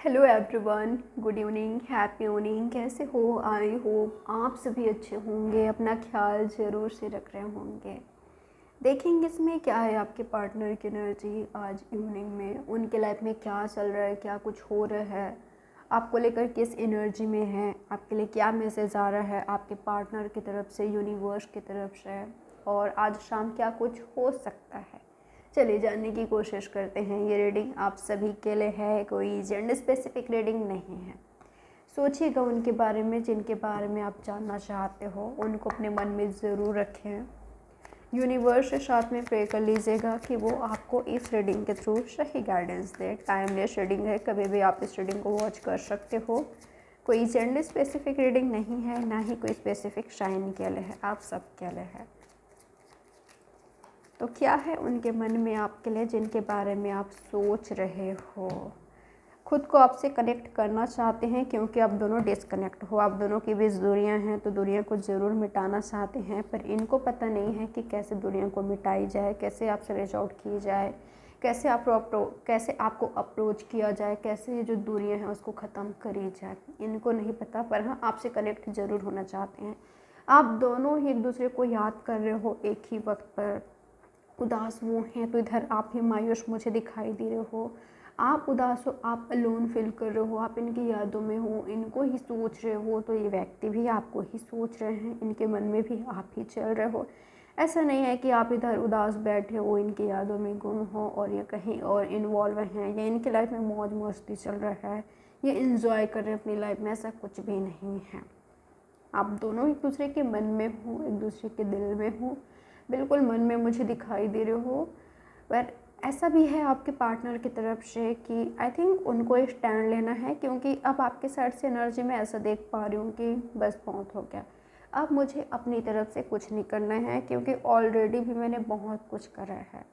Hello everyone, good evening, happy evening. कैसे हो? I hope आप सभी अच्छे होंगे, अपना ख्याल ज़रूर से रख रहे होंगे। देखेंगे इसमें क्या है आपके पार्टनर की एनर्जी आज इवनिंग में, उनके लाइफ में क्या चल रहा है, क्या कुछ हो रहा है, आपको लेकर किस एनर्जी में है, आपके लिए क्या मैसेज आ रहा है आपके पार्टनर की तरफ से, यूनिवर्स की तरफ से, और आज शाम क्या कुछ हो सकता है। चलिए जानने की कोशिश करते हैं। ये रीडिंग आप सभी के लिए है, कोई जेंडर स्पेसिफिक रीडिंग नहीं है। सोचिएगा उनके बारे में जिनके बारे में आप जानना चाहते हो, उनको अपने मन में ज़रूर रखें। यूनिवर्स के साथ में प्रे कर लीजिएगा कि वो आपको इस रीडिंग के थ्रू सही गाइडेंस दे। टाइमलेस रीडिंग है, कभी भी आप इस रीडिंग को वॉच कर सकते हो। कोई जेंडर स्पेसिफिक रीडिंग नहीं है, ना ही कोई स्पेसिफिक साइन के लिए है, आप सब के लिए है। तो क्या है उनके मन में आपके लिए जिनके बारे में आप सोच रहे हो? खुद को आपसे कनेक्ट करना चाहते हैं क्योंकि आप दोनों डिसकनेक्ट हो, आप दोनों की बीच दूरियां हैं, तो दूरियां को ज़रूर मिटाना चाहते हैं, पर इनको पता नहीं है कि कैसे दूरियां को मिटाई जाए, कैसे आपसे रीच आउट की जाए, कैसे आपको अप्रोच किया जाए, कैसे ये जो दूरियां हैं उसको ख़त्म करी जाए। इनको नहीं पता, पर हाँ आपसे कनेक्ट ज़रूर होना चाहते हैं। आप दोनों ही एक दूसरे को याद कर रहे हो एक ही वक्त पर। उदास वो हैं तो इधर आप ही मायूस मुझे दिखाई दे रहे हो। आप उदास हो, आप अलोन फील कर रहे हो, आप इनकी यादों में हो, इनको ही सोच रहे हो, तो ये व्यक्ति भी आपको ही सोच रहे हैं, इनके मन में भी आप ही चल रहे हो। ऐसा नहीं है कि आप इधर उदास बैठे हो, इनकी यादों में गुम हो और ये कहीं और इन्वॉल्व हैं, या इनकी लाइफ में मौज मस्ती चल रहा है, ये इन्जॉय कर रहे हैं अपनी लाइफ में। ऐसा कुछ भी नहीं है। आप दोनों एक दूसरे के मन में हो, एक दूसरे के दिल में हो, बिल्कुल मन में मुझे दिखाई दे रहे हो। पर ऐसा भी है आपके पार्टनर की तरफ से कि आई थिंक उनको स्टैंड लेना है, क्योंकि अब आपके साइड से एनर्जी में ऐसा देख पा रही हूँ कि बस बहुत हो गया, अब मुझे अपनी तरफ से कुछ नहीं करना है, क्योंकि ऑलरेडी भी मैंने बहुत कुछ करा है।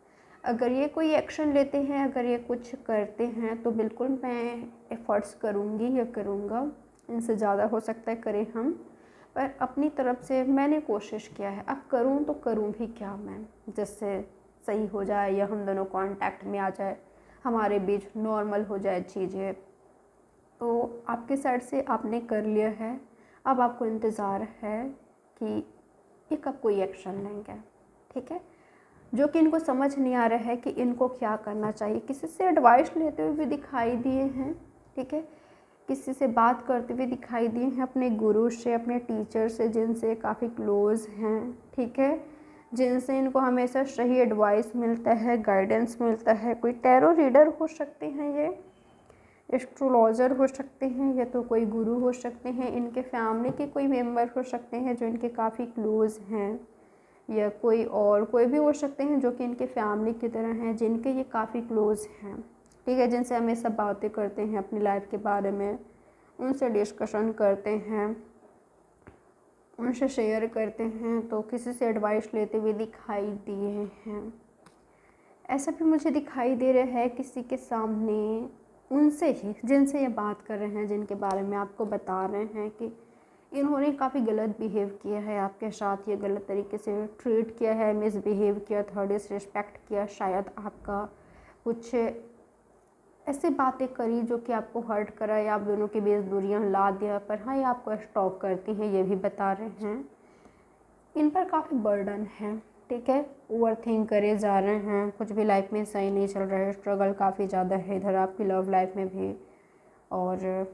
अगर ये कोई एक्शन लेते हैं, अगर ये कुछ करते हैं, तो बिल्कुल मैं एफ़र्ट्स करूँगी या करूँगा, इनसे ज़्यादा हो सकता है करें हम, पर अपनी तरफ से मैंने कोशिश किया है। अब करूँ तो करूँ भी क्या मैं, जिससे सही हो जाए या हम दोनों कांटेक्ट में आ जाए, हमारे बीच नॉर्मल हो जाए चीज़ें। तो आपके साइड से आपने कर लिया है, अब आपको इंतज़ार है कि ये कब कोई एक्शन लेंगे। ठीक है, जो कि इनको समझ नहीं आ रहा है कि इनको क्या करना चाहिए। किसी से एडवाइस लेते हुए भी दिखाई दिए हैं, ठीक है, किसी से बात करते हुए दिखाई दिए हैं, अपने गुरु से, अपने टीचर से, जिनसे काफ़ी क्लोज़ हैं, ठीक है, जिनसे इनको हमेशा सही एडवाइस मिलता है, गाइडेंस मिलता है। कोई टैरो रीडर हो सकते हैं, ये एस्ट्रोलॉजर हो सकते हैं, या तो कोई गुरु हो सकते हैं, इनके फैमिली के कोई मेंबर हो सकते हैं जो इनके काफ़ी क्लोज़ हैं, या कोई और कोई भी हो सकते हैं जो कि इनके फैमिली की तरह हैं, जिनके ये काफ़ी क्लोज़ हैं, ठीक है, जिनसे हमेशा बातें करते हैं अपनी लाइफ के बारे में, उनसे डिस्कशन करते हैं, उनसे शेयर करते हैं। तो किसी से एडवाइस लेते हुए दिखाई दिए हैं। ऐसा भी मुझे दिखाई दे रहा है किसी के सामने, उनसे ही जिनसे ये बात कर रहे हैं, जिनके बारे में आपको बता रहे हैं कि इन्होंने काफ़ी गलत बिहेव किया है आपके साथ, ये गलत तरीके से ट्रीट किया है, मिसबिहेव किया था, डिसरिस्पेक्ट किया, शायद आपका कुछ ऐसी बातें करी जो कि आपको हर्ट करा, या आप दोनों के बीच दूरियां ला दिया। पर हाँ, ये आपको स्टॉप करती हैं, ये भी बता रहे हैं। इन पर काफ़ी बर्डन है, ठीक है, ओवर थिंक करे जा रहे हैं, कुछ भी लाइफ में सही नहीं चल रहा है, स्ट्रगल काफ़ी ज़्यादा है इधर आपकी लव लाइफ में भी, और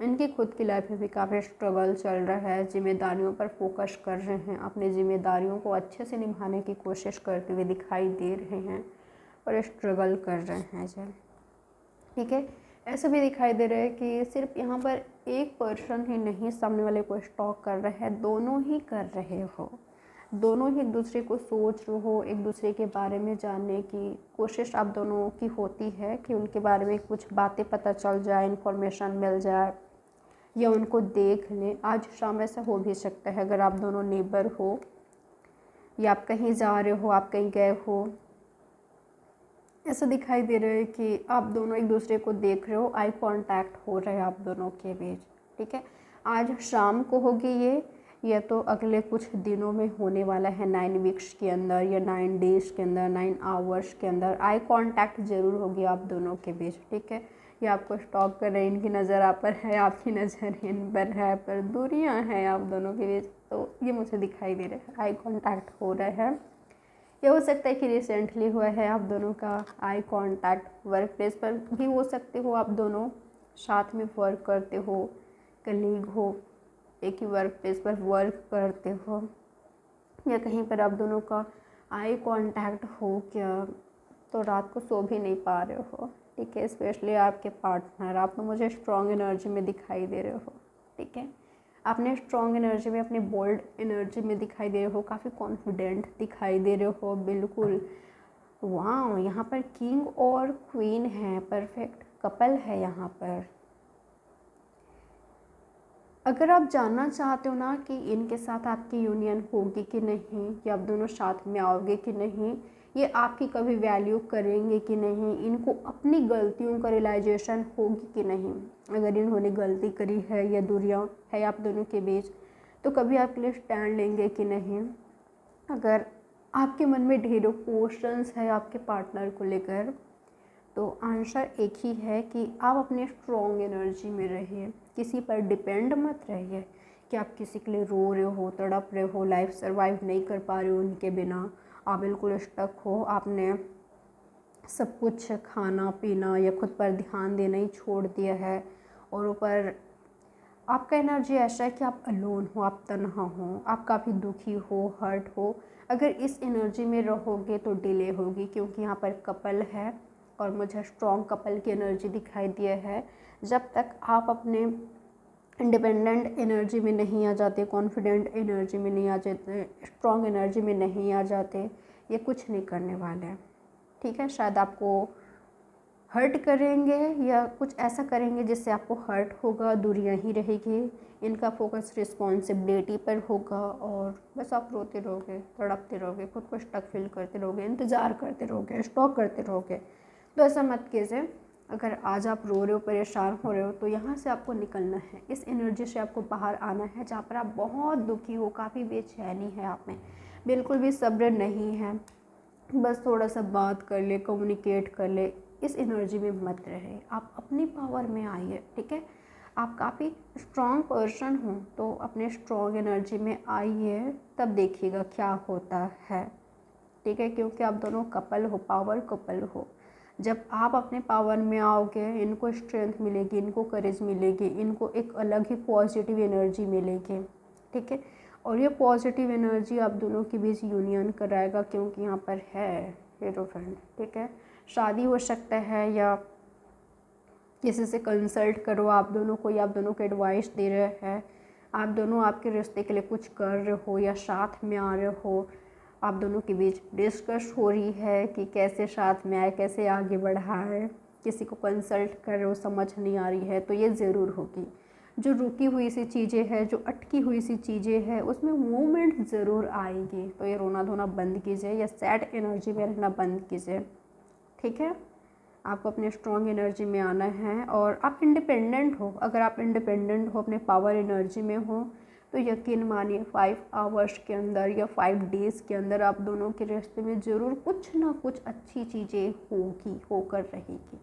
इनकी खुद की लाइफ में भी काफ़ी स्ट्रगल चल रहा है। जिम्मेदारियों पर फोकस कर रहे हैं, अपनी जिम्मेदारियों को अच्छे से निभाने की कोशिश करते हुए दिखाई दे रहे हैं, और स्ट्रगल कर रहे हैं जब, ठीक है। ऐसा भी दिखाई दे रहा है कि सिर्फ यहाँ पर एक पर्सन ही नहीं सामने वाले को स्टॉक कर रहा है, दोनों ही कर रहे हो, दोनों ही एक दूसरे को सोच रहे हो, एक दूसरे के बारे में जानने की कोशिश आप दोनों की होती है कि उनके बारे में कुछ बातें पता चल जाए, इन्फॉर्मेशन मिल जाए, या उनको देख लें। आज शाम ऐसा हो भी सकता है, अगर आप दोनों नेबर हो, या आप कहीं जा रहे हो, आप कहीं गए हो, ऐसा दिखाई दे रहा है कि आप दोनों एक दूसरे को देख रहे हो, आई कांटेक्ट हो रहा है आप दोनों के बीच, ठीक है। आज शाम को होगी ये, या तो अगले कुछ दिनों में होने वाला है, 9 वीक्स के अंदर या 9 डेज़ के अंदर, 9 आवर्स के अंदर आई कांटेक्ट ज़रूर होगी आप दोनों के बीच, ठीक है। ये आपको स्टॉक कर रहे हैं, इनकी नज़र आप पर है, आपकी नज़र इन पर है, पर दूरियां हैं आप दोनों के बीच। तो ये मुझे दिखाई दे रहा है, आई कांटेक्ट हो रहा है। ये हो सकता है कि रिसेंटली हुआ है आप दोनों का आई कांटेक्ट, वर्क प्लेस पर भी हो सकते हो, आप दोनों साथ में वर्क करते हो, कलीग हो, एक ही वर्क प्लेस पर वर्क करते हो, या कहीं पर आप दोनों का आई कांटेक्ट हो क्या, तो रात को सो भी नहीं पा रहे हो। ठीक है, स्पेशली आपके पार्टनर, आप तो मुझे स्ट्रॉन्ग एनर्जी में दिखाई दे रहे हो। ठीक है, आपने स्ट्रॉन्ग एनर्जी में, अपने बोल्ड एनर्जी में दिखाई दे रहे हो, काफ़ी कॉन्फिडेंट दिखाई दे रहे हो, बिल्कुल। वाह, यहाँ पर किंग और क्वीन है, परफेक्ट कपल है यहाँ पर। अगर आप जानना चाहते हो ना कि इनके साथ आपकी यूनियन होगी कि नहीं, कि आप दोनों साथ में आओगे कि नहीं, ये आपकी कभी वैल्यू करेंगे कि नहीं, इनको अपनी गलतियों का रियलाइजेशन होगी कि नहीं, अगर इन्होंने गलती करी है या दूरियां है आप दोनों के बीच, तो कभी आपके लिए स्टैंड लेंगे कि नहीं। अगर आपके मन में ढेरों क्वेश्चंस है आपके पार्टनर को लेकर, तो आंसर एक ही है कि आप अपने स्ट्रॉन्ग एनर्जी में रहिए, किसी पर डिपेंड मत रहिए कि आप किसी के लिए रो रहे हो, तड़प रहे हो, लाइफ सर्वाइव नहीं कर पा रहे हो उनके बिना, आप बिल्कुल स्टक हो, आपने सब कुछ खाना पीना या खुद पर ध्यान देना ही छोड़ दिया है, और ऊपर आपका एनर्जी ऐसा है कि आप अलोन हो, आप तन्हा हो, आप काफ़ी दुखी हो, हर्ट हो। अगर इस एनर्जी में रहोगे तो डिले होगी, क्योंकि यहाँ पर कपल है और मुझे स्ट्रॉन्ग कपल की एनर्जी दिखाई दिया है। जब तक आप अपने इंडिपेंडेंट एनर्जी में नहीं आ जाते, कॉन्फिडेंट एनर्जी में नहीं आ जाते, स्ट्रॉन्ग एनर्जी में नहीं आ जाते, ये कुछ नहीं करने वाले हैं। ठीक है, शायद आपको हर्ट करेंगे या कुछ ऐसा करेंगे जिससे आपको हर्ट होगा, दूरियां ही रहेगी, इनका फोकस रिस्पॉन्सिबिलिटी पर होगा, और बस आप रोते रहोगे, तड़पते रहोगे, खुद को स्टक फील करते रहोगे, इंतज़ार करते रहोगे, स्टॉक करते रहोगे। तो ऐसा मत कीजिए। अगर आज आप रो रहे हो, परेशान हो रहे हो, तो यहाँ से आपको निकलना है, इस एनर्जी से आपको बाहर आना है, जहाँ पर आप बहुत दुखी हो, काफ़ी बेचैनी है आप में, बिल्कुल भी सब्र नहीं है, बस थोड़ा सा बात कर ले, कम्युनिकेट कर ले, इस एनर्जी में मत रहे, आप अपनी पावर में आइए। ठीक है, आप काफ़ी स्ट्रॉन्ग पर्सन हो, तो अपने स्ट्रॉन्ग एनर्जी में आइए, तब देखिएगा क्या होता है। ठीक है, क्योंकि आप दोनों कपल हो, पावर कपल हो। जब आप अपने पावर में आओगे, इनको स्ट्रेंथ मिलेगी, इनको करेज मिलेगी, इनको एक अलग ही पॉजिटिव एनर्जी मिलेगी। ठीक है, और ये पॉजिटिव एनर्जी आप दोनों के बीच यूनियन कराएगा, क्योंकि यहाँ पर है हीरोफेंट। ठीक है, शादी हो सकता है, या किसी से कंसल्ट करो आप दोनों को, या आप दोनों को एडवाइस दे रहे हैं, आप दोनों आपके रिश्ते के लिए कुछ कर रहे हो या साथ में आ रहे हो, आप दोनों के बीच डिस्कस हो रही है कि कैसे साथ में आए, कैसे आगे बढ़ाए, किसी को कंसल्ट कर रहे हो, समझ नहीं आ रही है, तो ये ज़रूर होगी। जो रुकी हुई सी चीज़ें हैं, जो अटकी हुई सी चीज़ें हैं, उसमें मूवमेंट ज़रूर आएगी। तो ये रोना धोना बंद कीजिए, या सैड एनर्जी में रहना बंद कीजिए। ठीक है, आपको अपने स्ट्रॉन्ग एनर्जी में आना है, और आप इंडिपेंडेंट हो। अगर आप इंडिपेंडेंट हो, अपने पावर एनर्जी में हो, तो यकीन मानिए 5 आवर्स के अंदर या 5 डेज़ के अंदर आप दोनों के रिश्ते में ज़रूर कुछ ना कुछ अच्छी चीज़ें होगी, होकर रहेगी।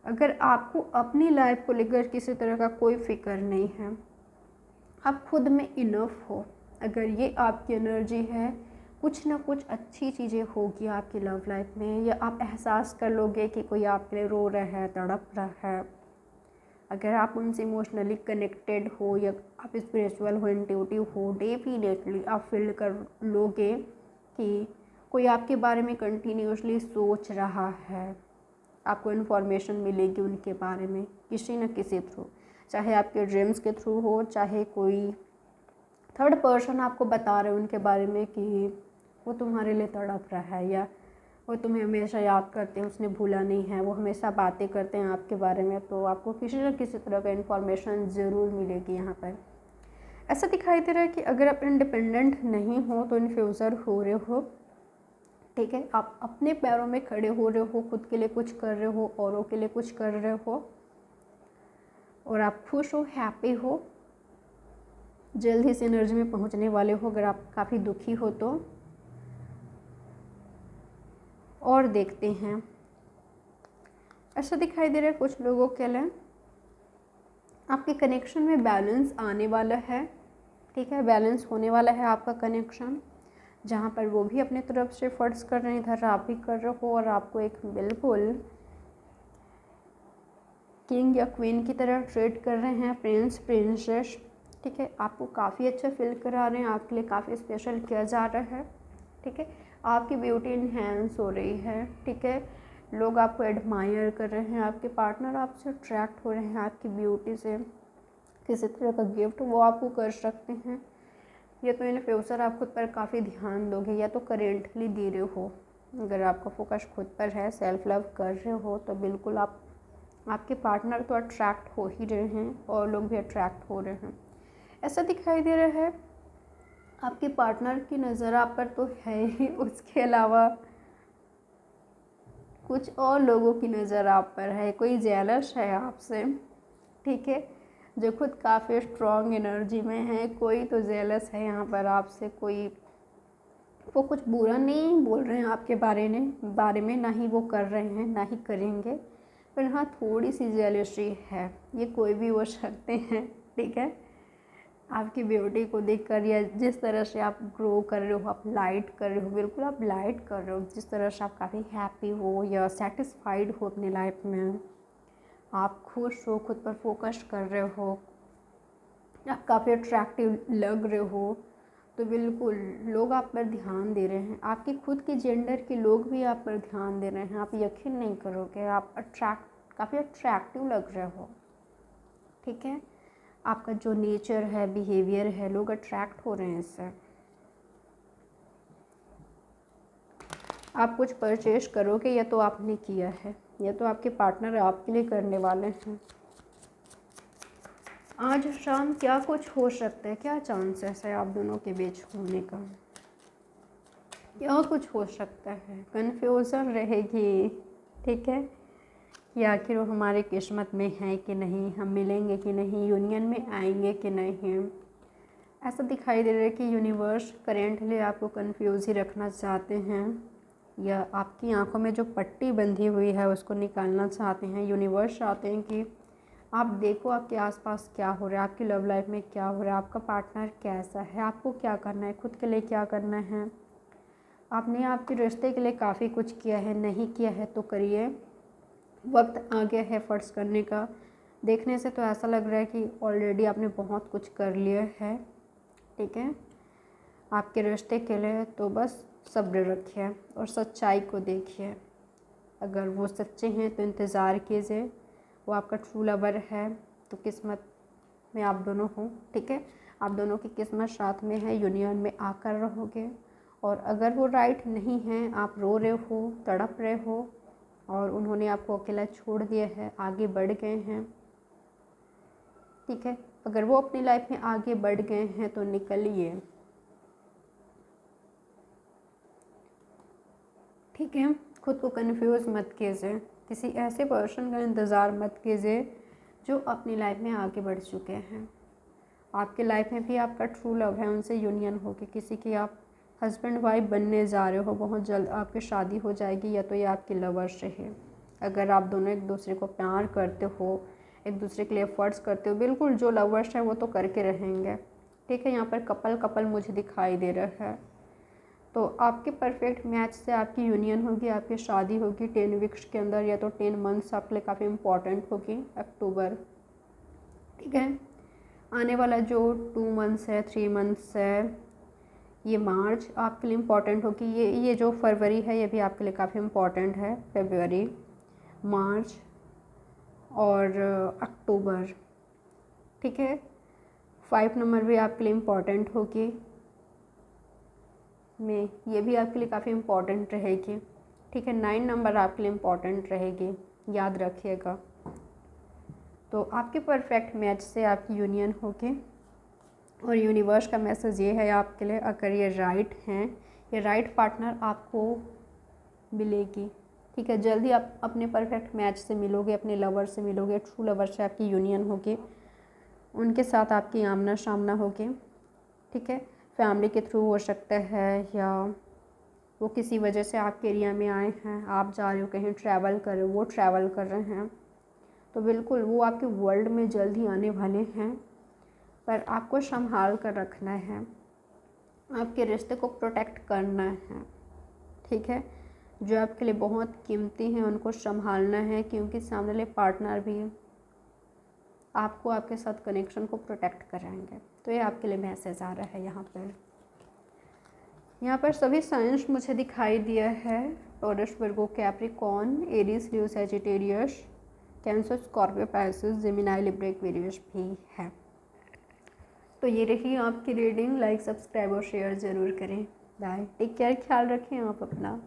अगर आपको अपनी लाइफ को लेकर किसी तरह का कोई फिक्र नहीं है, आप खुद में इनफ हो, अगर ये आपकी एनर्जी है, कुछ ना कुछ अच्छी चीज़ें होगी आपकी लव लाइफ में, या आप एहसास कर लोगे कि कोई आपके लिए रो रहा है, तड़प रहा है। अगर आप उनसे इमोशनली कनेक्टेड हो, या आप स्पिरिचुअल हो, इंट्यूटिव हो, डेफिनेटली आप फील कर लोगे कि कोई आपके बारे में कंटिन्यूसली सोच रहा है। आपको इन्फॉर्मेशन मिलेगी उनके बारे में किसी न किसी थ्रू, चाहे आपके ड्रीम्स के थ्रू हो, चाहे कोई थर्ड पर्सन आपको बता रहे हो उनके बारे में कि वो तुम्हारे लिए तड़प रहा है, या वो तुम्हें हमेशा याद करते हैं, उसने भूला नहीं है, वो हमेशा बातें करते हैं आपके बारे में। तो आपको किसी न किसी तरह का इन्फॉर्मेशन ज़रूर मिलेगी यहाँ पर। ऐसा दिखाई दे रहा है कि अगर आप इंडिपेंडेंट नहीं हो तो इन्फ्यूज़र हो रहे हो। ठीक है, आप अपने पैरों में खड़े हो रहे हो, खुद के लिए कुछ कर रहे हो, औरों के लिए कुछ कर रहे हो, और आप खुश हो, हैप्पी हो, जल्द ही इस एनर्जी में पहुँचने वाले हो। अगर आप काफ़ी दुखी हो तो, और देखते हैं ऐसा दिखाई दे रहा है कुछ लोगों के लिए आपके कनेक्शन में बैलेंस आने वाला है, ठीक है, बैलेंस होने वाला है आपका कनेक्शन, जहाँ पर वो भी अपने तरफ से एफर्ट्स कर रहे हैं, इधर आप भी कर रहे हो, और आपको एक बिल्कुल किंग या क्वीन की तरह ट्रीट कर रहे हैं, प्रिंस प्रिंसेस, ठीक है, आपको काफ़ी अच्छा फील करा रहे हैं, आपके लिए काफ़ी स्पेशल किया जा रहा है, ठीक है, आपकी ब्यूटी इन्हेंस हो रही है, ठीक है, लोग आपको एडमायर कर रहे हैं, आपके पार्टनर आपसे अट्रैक्ट हो रहे हैं आपकी ब्यूटी से, किसी तरह का गिफ्ट वो आपको कर सकते हैं, या तो इन फ्यूचर आप खुद पर काफ़ी ध्यान दोगे, या तो करेंटली दे रहे हो। अगर आपका फोकस खुद पर है, सेल्फ लव कर रहे हो, तो बिल्कुल आपके पार्टनर तो अट्रैक्ट हो ही रहे हैं और लोग भी अट्रैक्ट हो रहे हैं। ऐसा दिखाई दे रहा है आपके पार्टनर की नज़र आप पर तो है ही, उसके अलावा कुछ और लोगों की नज़र आप पर है, कोई जेलस है आपसे, ठीक है, जो खुद काफ़ी स्ट्रॉन्ग एनर्जी में है, कोई तो जेलस है यहाँ पर आपसे, कोई वो कुछ बुरा नहीं बोल रहे हैं आपके बारे में ना ही वो कर रहे हैं ना ही करेंगे, पर हाँ थोड़ी सी जेलसी है, ये कोई भी हो सकते हैं, ठीक है, आपकी ब्यूटी को देखकर या जिस तरह से आप ग्रो कर रहे हो, आप लाइट कर रहे हो, बिल्कुल आप लाइट कर रहे हो, जिस तरह से आप काफ़ी हैप्पी हो या सेटिस्फाइड हो अपनी लाइफ में, आप खुश हो, खुद पर फोकस कर रहे हो, आप काफ़ी अट्रैक्टिव लग रहे हो, तो बिल्कुल लोग आप पर ध्यान दे रहे हैं, आपकी खुद की जेंडर के लोग भी आप पर ध्यान दे रहे हैं, आप यकीन नहीं करोगे, आप काफ़ी अट्रैक्टिव लग रहे हो, ठीक है, आपका जो नेचर है, बिहेवियर है, लोग अट्रैक्ट हो रहे हैं इससे। आप कुछ परचेज करोगे या तो आपने किया है या तो आपके पार्टनर आपके लिए करने वाले हैं। आज शाम क्या कुछ हो सकता है, क्या चांसेस है आप दोनों के बीच होने का, क्या कुछ हो सकता है, कन्फ्यूज़न रहेगी, ठीक है, या आखिर वो हमारे किस्मत में है कि नहीं, हम मिलेंगे कि नहीं, यूनियन में आएंगे कि नहीं। ऐसा दिखाई दे रहा है कि यूनिवर्स करेंटली आपको कंफ्यूज ही रखना चाहते हैं, या आपकी आंखों में जो पट्टी बंधी हुई है उसको निकालना चाहते हैं। यूनिवर्स चाहते हैं कि आप देखो आपके आसपास क्या हो रहा है, आपकी लव लाइफ में क्या हो रहा है, आपका पार्टनर कैसा है, आपको क्या करना है, खुद के लिए क्या करना है। आपने आपके रिश्ते के लिए काफ़ी कुछ किया है, नहीं किया है तो करिए, वक्त आ गया है एफर्ट्स करने का। देखने से तो ऐसा लग रहा है कि ऑलरेडी आपने बहुत कुछ कर लिया है, ठीक है, आपके रिश्ते के लिए तो बस सब्र रखिए और सच्चाई को देखिए। अगर वो सच्चे हैं तो इंतज़ार कीजिए, वो आपका ट्रू लवर है तो किस्मत में आप दोनों हो, ठीक है, आप दोनों की किस्मत साथ में है, यूनियन में आकर रहोगे। और अगर वो राइट नहीं हैं, आप रो रहे हो, तड़प रहे हो और उन्होंने आपको अकेला छोड़ दिया है, आगे बढ़ गए हैं, ठीक है, अगर वो अपनी लाइफ में आगे बढ़ गए हैं तो निकलिए, ठीक है, खुद को कंफ्यूज मत कीजिए, किसी ऐसे पर्सन का इंतज़ार मत कीजिए जो अपनी लाइफ में आगे बढ़ चुके हैं। आपके लाइफ में भी आपका ट्रू लव है, उनसे यूनियन होगी, किसी की आप हस्बैंड वाइफ बनने जा रहे हो, बहुत जल्द आपकी शादी हो जाएगी, या तो ये आपकी लवर से है। अगर आप दोनों एक दूसरे को प्यार करते हो, एक दूसरे के लिए एफर्ट्स करते हो, बिल्कुल जो लवर्स हैं वो तो करके रहेंगे, ठीक है, यहाँ पर कपल मुझे दिखाई दे रहा है। तो आपके परफेक्ट मैच से आपकी यूनियन होगी, आपकी शादी होगी 10 वीक्स के अंदर, या तो 10 मंथ्स आपके लिए काफ़ी इम्पॉर्टेंट होगी, अक्टूबर, ठीक है, आने वाला जो 2 मंथ्स है, 3 मंथ्स है, ये मार्च आपके लिए इम्पॉर्टेंट होगी, ये जो फरवरी है ये भी आपके लिए काफ़ी इम्पॉर्टेंट है, फरवरी, मार्च और अक्टूबर, ठीक है, 5 नंबर भी आपके लिए इम्पॉर्टेंट होगी, में ये भी आपके लिए काफ़ी इम्पॉर्टेंट रहेगी, ठीक है, 9 नंबर आपके लिए इम्पॉर्टेंट रहेगी, याद रखिएगा। तो आपके परफेक्ट मैच से आपकी यूनियन होगी और यूनिवर्स का मैसेज ये है आपके लिए, अगर ये राइट हैं, ये राइट पार्टनर आपको मिलेगी, ठीक है, जल्दी आप अपने परफेक्ट मैच से मिलोगे, अपने लवर से मिलोगे, ट्रू लवर से आपकी यूनियन होगी, उनके साथ आपकी आमना सामना होगी, ठीक है, फैमिली के थ्रू हो सकता है या वो किसी वजह से आपके एरिया में आए हैं, आप जा रहे हो कहीं ट्रैवल कर रहे हो, वो ट्रैवल कर रहे हैं, तो बिल्कुल वो आपके वर्ल्ड में जल्द ही आने वाले हैं। पर आपको संभाल कर रखना है, आपके रिश्ते को प्रोटेक्ट करना है, ठीक है। जो आपके लिए बहुत कीमती हैं उनको संभालना है, क्योंकि सामने वाले पार्टनर भी आपको आपके साथ कनेक्शन को प्रोटेक्ट कराएंगे। तो ये आपके लिए मैसेज आ रहा है यहाँ पर सभी साइंस मुझे दिखाई दिया है। Taurus, Virgo, Capricorn, Aries, Leo, Sagittarius, Cancer, Scorpio, Pisces, Gemini, Libra, Aquarius भी है। तो ये रही आपकी रीडिंग। लाइक, सब्सक्राइब और शेयर ज़रूर करें। बाय, टेक केयर, ख्याल रखें आप अपना।